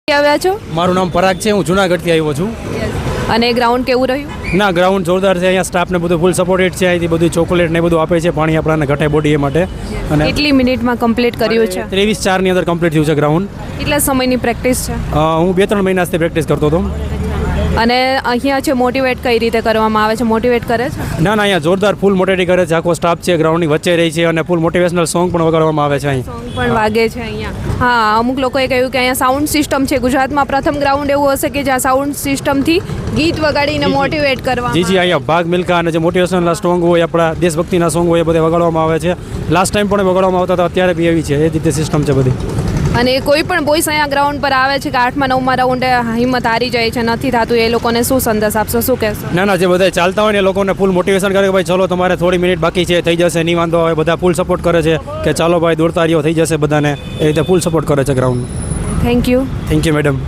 આવ્યા છો? મારું નામ પરાગ છે, હું જુનાગઢથી આવ્યો છું. અને ગ્રાઉન્ડ કેવું રહ્યું? ના, ગ્રાઉન્ડ જોરદાર છે. અહીંયા સ્ટાફને બધું ફૂલ સપોર્ટેડ છે. અહીંથી બધું ચોકોલેટ ને બધું આપે છે, પાણી આપણાને ઘટાય બોડી એ માટે. અને કેટલી મિનિટમાં કમ્પ્લીટ કર્યું છે? 23-4 ની અંદર કમ્પ્લીટ થયું છે ગ્રાઉન્ડ. કેટલા સમયની પ્રેક્ટિસ છે? હું 2-3 મહિનાથી પ્રેક્ટિસ કરતો હતો. અને અહીંયા છે મોટિવેટ કઈ રીતે કરવામાં આવે છે? મોટિવેટ કરે છે? ના, અહીંયા જોરદાર ફૂલ મોટિવેટ કરે છે. આખો સ્ટાફ છે ગ્રાઉન્ડની વચ્ચે રહી છે અને ફૂલ મોટિવેશનલ સોંગ પણ વગાડવામાં આવે છે અહીં. સોંગ પણ વાગે છે અહીંયા. હા, અમુક લોકોએ કહ્યું કે અહીંયા સાઉન્ડ સિસ્ટમ છે. ગુજરાતમાં પ્રથમ ગ્રાઉન્ડ એવું હશે કે જ્યાં સાઉન્ડ સિસ્ટમથી ગીત વગાડીને મોટિવેટ કરવામાં જી અહીંયા ભાગ મિલ્ખા અને જે મોટિવેશનલ સોંગ હોય, આપણા દેશભક્તિના સોંગ હોય, એ બધે વગાડવામાં આવે છે. લાસ્ટ ટાઈમ પણ વગાડવામાં આવતા હતા, અત્યારે બી એવી છે. એ રીતે સિસ્ટમ છે બધી. અને કોઈ પણ બોયસ અહીંયા ગ્રાઉન્ડ પર આવે છે કે 8માં 9માં રાઉન્ડે હિંમત હારી જાય છે, નથી થતું, એ લોકોને શું સંદેશ આપશો, શું કહેશો? ના, જે બધા ચાલતા હોય ને એ લોકોને ફૂલ મોટિવેશન કરે કે ભાઈ ચલો, તમારે થોડી મિનિટ બાકી છે, થઈ જશે, નહીં વાંધો આવે. બધા ફૂલ સપોર્ટ કરે છે કે ચાલો ભાઈ દોડતા રહ્યો, થઈ જશે બધાને. એ રીતે ફૂલ સપોર્ટ કરે છે ગ્રાઉન્ડ. Thank you madam.